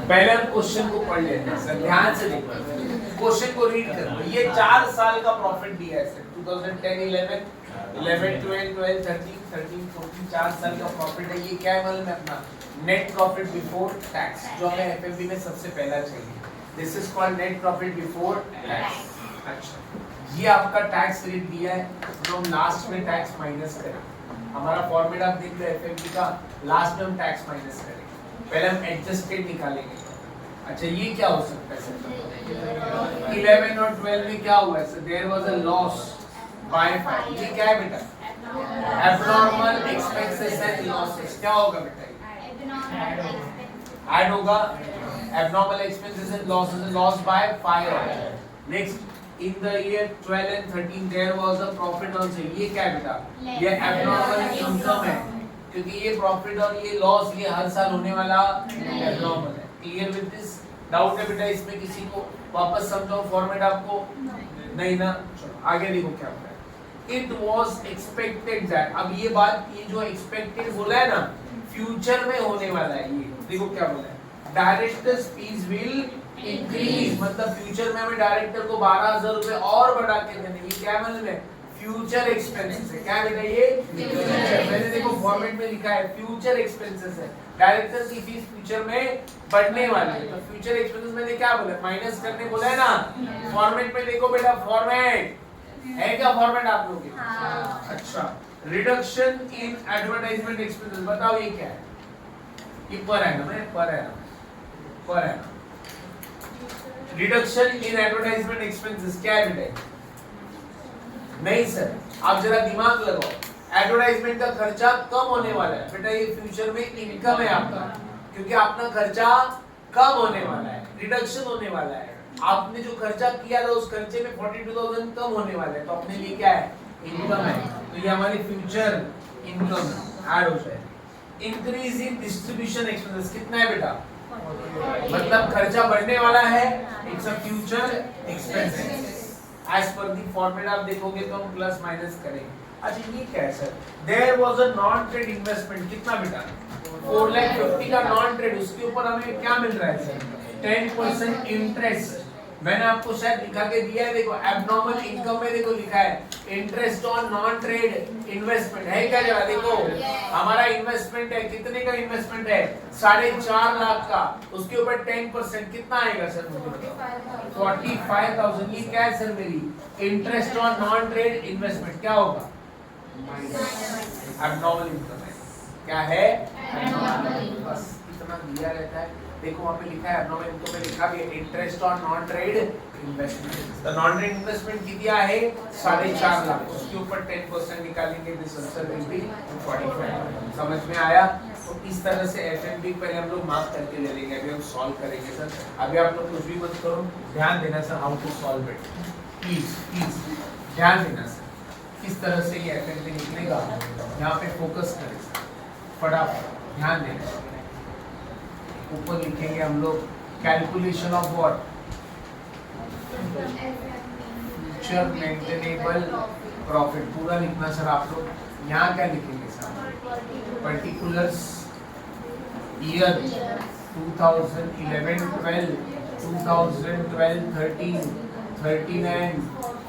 पहले हम क्वेश्चन को पढ़ लेते हैं सर, ध्यान से देखो, क्वेश्चन को रीड करो। ये 4 साल का प्रॉफिट दिया है सर, 2010 11 11 12 12 13 13 14, 4 साल का प्रॉफिट है। ये क्या है मालूम है अपना? नेट प्रॉफिट बिफोर टैक्स, जो हमें एफएफबी में सबसे पहला चाहिए। This is called net profit before tax. अच्छा, ये आपका टैक्स रेट दिया है, जो हम लास्ट में टैक्स माइनस करें। हमारा फॉर्मूला आप देख लो एफएफबी का, लास्ट में हम टैक्स माइनस करेंगे, पहले हम एडजस्टेड निकालेंगे। अच्छा, ये क्या हो सकता है सर? 11 और 12 में क्या हुआ है sir? There was a loss by 5। ये क्या है बेटा? Abnormal expenses and losses. क्या होगा बेटा? ऐड होगा। Abnormal expenses and losses, loss by 5। Next, in the year 12 and 13 there was a profit also। ये क्या है बेटा? ये एब्नॉर्मल इनकम है, क्योंकि ये प्रॉफिट और ये लॉस ये हर साल होने वाला एब्नॉर्मल है। Clear with this? डाउट है बेटा इसमें किसी को? वापस समझाओ फॉर्मेट आपको? नहीं ना? चलो आगे देखो क्या होता है। इट वाज एक्सपेक्टेड दैट, अब ये बात, ये जो एक्सपेक्टेड बोला है ना, फ्यूचर में होने वाला है। ये देखो क्या बोला है, डायरेक्टर्स फीस विल इंक्रीज, मतलब फ्यूचर में हमें डायरेक्टर को 12,000 रुपए और बढ़ा के देने। ये क्या मतलब है? फ्यूचर एक्सपेंसेस है। क्या बेटा? ये मैंने देखो फॉर्मेट में लिखा है फ्यूचर एक्सपेंसेस है, डायरेक्टर की फीस फ्यूचर में बढ़ने वाली है। तो फ्यूचर एक्सपेंसेस मैंने क्या बोला? माइनस करने बोला है ना। फॉर्मेट में देखो बेटा, फॉर्मेट है क्या? फॉर्मेट आप लोग के? अच्छा, रिडक्शन इन एडवर्टाइजमेंट एक्सपेंसेस, बताओ ये क्या है? ये पर है ना, पर है। रिडक्शन इन एडवर्टाइजमेंट एक्सपेंसेस क्या है बेटा? नहीं सर, आप जरा दिमाग लगाओ, एडवर्टाइजमेंट का खर्चा कम होने वाला है बेटा। ये फ्यूचर में इनकम है आपका, क्योंकि आपका खर्चा कम होने वाला है, रिडक्शन होने वाला है। आपने जो खर्चा किया था उस खर्चे में 42,000 कम होने वाला है, तो अपने लिए क्या है? इनकम है। तो ये हमारी फ्यूचर इनकम ऐड हो जाए। इंक्रीज इन डिस्ट्रीब्यूशन एक्सपेंसेस कितना है बेटा? मतलब खर्चा बढ़ने वाला है, it's a future expenses. As per the formula आप देखोगे तो हम प्लस माइनस करेंगे। अच्छा, ये क्या है sir? There was a non trade investment, कितना बेटा? 4,50,000 का नॉन ट्रेड, उसके ऊपर हमें क्या मिल रहा है सर? 10% इंटरेस्ट। मैंने आपको शायद लिखा के दिया है, देखो एब्नॉर्मल इनकम में देखो लिखा है interest on non trade investment है क्या? जरा देखो, हमारा इन्वेस्टमेंट है, कितने का इन्वेस्टमेंट है? 4.5 लाख का, उसके ऊपर 10% कितना आएगा सर? 45,000। ये क्या है सर? मेरी interest on non trade investment क्या होगा? एब्नॉर्मल इनकम है। क्या है? बस इतना दिया रहता है। देखो वहां पे लिखा है एब्नॉर्मल इनकम में लिखा भी है interest on non trade investment. तो नॉन ट्रेड इन्वेस्टमेंट कितनी है? 4.5 लाख, उसके ऊपर 10% निकालेंगे, दिस आंसर विल बी 45। समझ में आया? तो इस तरह से एफएमबी पहले हम लोग मार्क करके ले लेंगे, अभी हम सॉल्व करेंगे सर। अभी आप लोग कुछ भी मत करो, ध्यान देना sir how to solve it, please ध्यान देना सर। किस तरह से ये एफएमबी निकलेगा, यहाँ पे फोकस करें सर, फटाफट ध्यान देना। ऊपर लिखेंगे हम लोग calculation of what? Future maintainable profit. पूरा लिखना सर आप लोग। यहाँ क्या लिखेंगे sir? Particulars year 2011 12 2012 13 13 and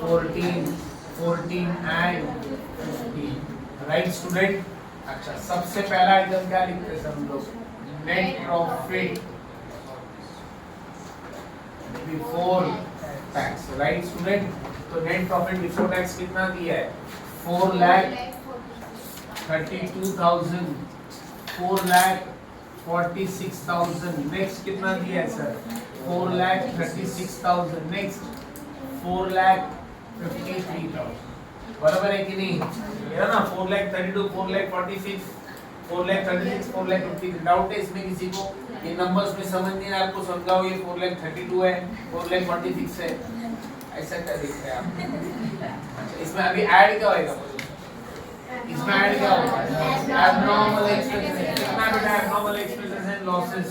14 14 and 15। Right student? अच्छा, सबसे पहला आइटम क्या लिखते हैं हम लोग? Net profit before tax. Right student? तो नेट प्रॉफिट बिफोर टैक्स कितना दिया है? 4,32,000, 4,46,000। नेक्स्ट कितना दिया है सर? 4,36,000। नेक्स्ट 4,53,000। बराबर है कि नहीं? है ना? 4,32, 4,46, 4,36, 4,50। डाउट है इसमें किसी को? ये नंबर्स में समझ नहीं है आपको? समझाओ। ये 4,32 है, 4,46 है, ऐसा क्या दिख रहा है आपको? अच्छा, इसमें अभी ऐड क्या होएगा? इसमें ऐड क्या होगा? Abnormal expenses. कितना बेटा? Abnormal expenses and losses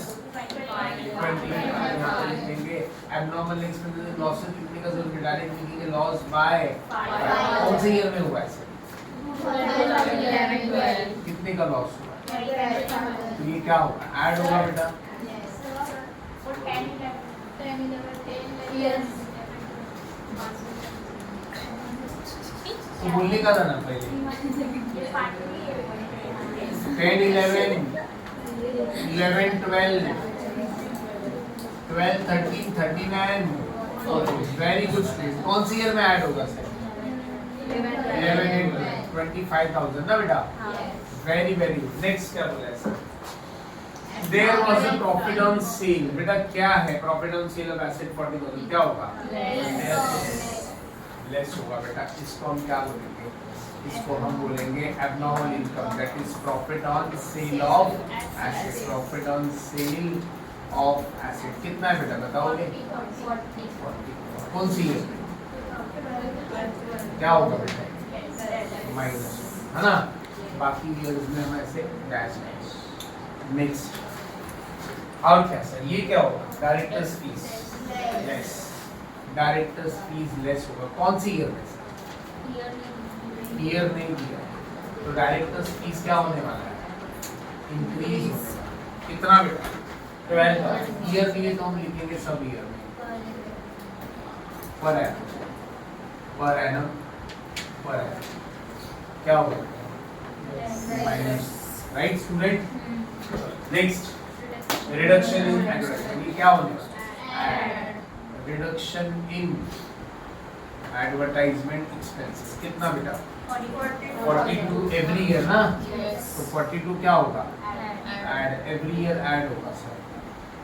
20। Abnormal expenses and losses कितने का जरूर? डायरेक्ट लिखेंगे लॉस बाय कौन से ईयर में हुआ है सर? कितने का लॉस हुआ? तो ये क्या होगा? ऐड होगा बेटा। तो बोलने का था ना पहले 10 11 11 12 12 13 39 वेरी गुड स्टूडेंट। कौन सी ईयर में ऐड होगा सर? 11 25,000 ना बेटा। Very very good. नेक्स्ट क्या बोला है sir? There was a profit on sale। बेटा क्या है profit on sale of asset 40,000? क्या होगा? लेस होगा बेटा। इसको हम क्या बोलेंगे? इसको हम बोलेंगे abnormal income, that is profit on sale of asset। profit on sale of asset कितना है बेटा बताओगे? 40। कौन सी ईयर में? क्या होगा बेटा? माइनस है ना। बाकी ईयर्स में हम ऐसे डैश डैश। नेक्स्ट और क्या सर? ये क्या होगा? Directors fees. Yes, directors fees less होगा। कौन सी ईयर में सर? ईयर नहीं दिया तो डायरेक्टर्स फीस क्या होने वाला है? इंक्रीज होगा। कितना बेटा? 12। ईयर दिए तो हम लिखेंगे सब ईयर में पर एनम क्या होगा? Minus. Right student. Next reduction in advertisement. ये क्या होने वाला है? Reduction in advertisement expenses. कितना बेटा? 42 एवरी ईयर ना। तो 42 क्या होगा? ऐड। एवरी ईयर ऐड होगा सर।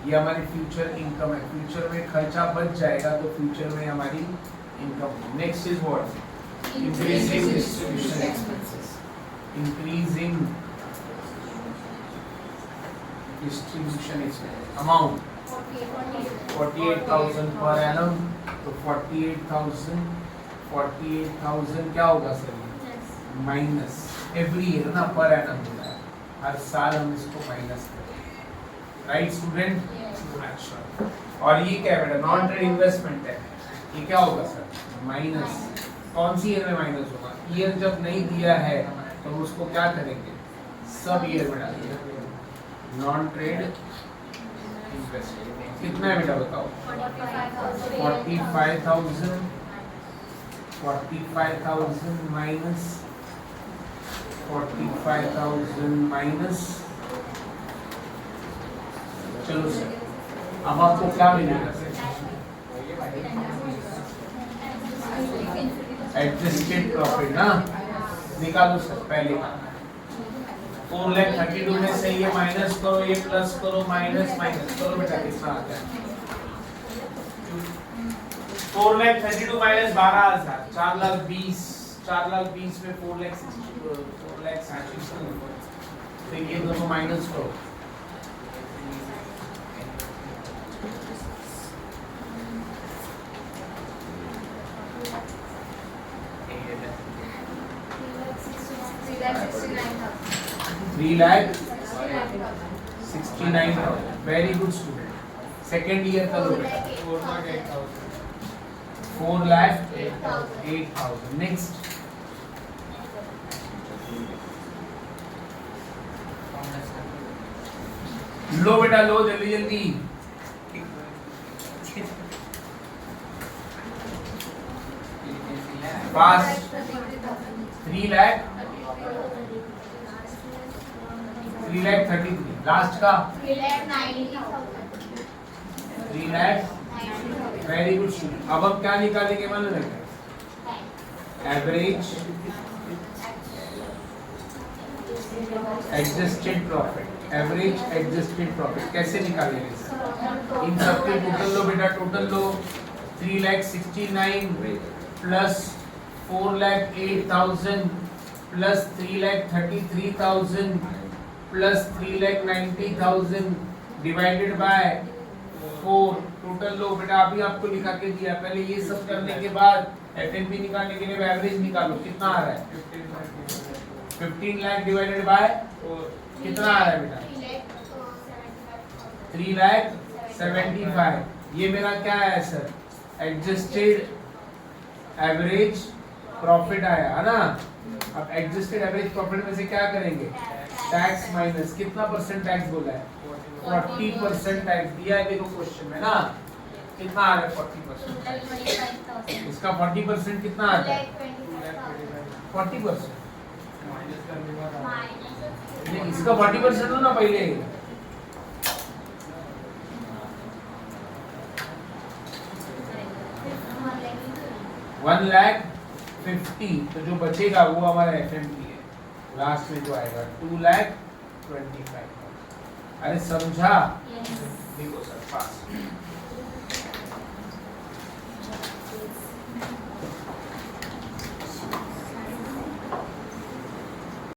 ये हमारी फ्यूचर इनकम है। फ्यूचर में खर्चा बच जाएगा तो फ्यूचर में हमारी income. Next is what? Increasing distribution expenses. Increasing distribution expense amount 48,000 per annum. तो 48,000 क्या होगा सर? माइनस एवरी ईयर ना, पर एनम होता है। हर साल हम इसको माइनस करें। Right student? अच्छा। और ये क्या है बेटा? नॉन ट्रेड इन्वेस्टमेंट है। ये क्या होगा सर? माइनस। कौन सी ईयर में माइनस होगा? ईयर जब नहीं दिया है तो उसको क्या करेंगे? सब ईयर में डालेंगे। नॉन ट्रेड इन्वेस्टमेंट कितना है बेटा बताओ? 45,000 माइनस 45,000 माइनस। चलो सर अब आपको क्या मिलेगा सर? एडजस्टेड प्रॉफिट ना। निकालो सर पहले 4,32,000 में से ये माइनस करो, ये प्लस करो, माइनस करो बेटा। कितना आता है? 4,32,000 माइनस 12,000 4,20,000। 4,20,000 में 4,60,000 तो ये दोनों माइनस करो। $3,69,000। Very good student. Second year का लो बेटा। 4,08,000। नेक्स्ट लो बेटा, लो जल्दी जल्दी। पास 3,33,000 लास्ट का 3,00,000। Very good student. अब हम क्या निकालेंगे मालूम है? Average adjusted profit. Average adjusted profit कैसे निकालेंगे सर? इन सबके टोटल लो बेटा, टोटल लो। 3,69,000 plus 4,08,000 plus 3,33,000 plus 3,90,000 divided by 4। Total लो बेटा, अभी आपको लिखा के दिया। पहले ये सब करने के बाद एफएनपी निकालने के लिए एवरेज निकालो। कितना आ रहा है? 15 लाख डिवाइडेड बाय कितना आ रहा है बेटा? 3,75,000। ये मेरा क्या है सर? एडजस्टेड एवरेज प्रॉफिट आया है ना। अब एडजस्टेड एवरेज प्रॉफिट में से क्या करेंगे? Tax minus. कितना परसेंट टैक्स बोला है? 40% टैक्स दिया है देखो क्वेश्चन में ना। कितना आ रहा है 40%? इसका 40% कितना आता है? 40%। इसका 40% हो ना पहले। 1,50,000, तो जो बचेगा वो हमारा FMP है। लास्ट में जो आएगा 2,25,000। अरे समझा? देखो सर पास।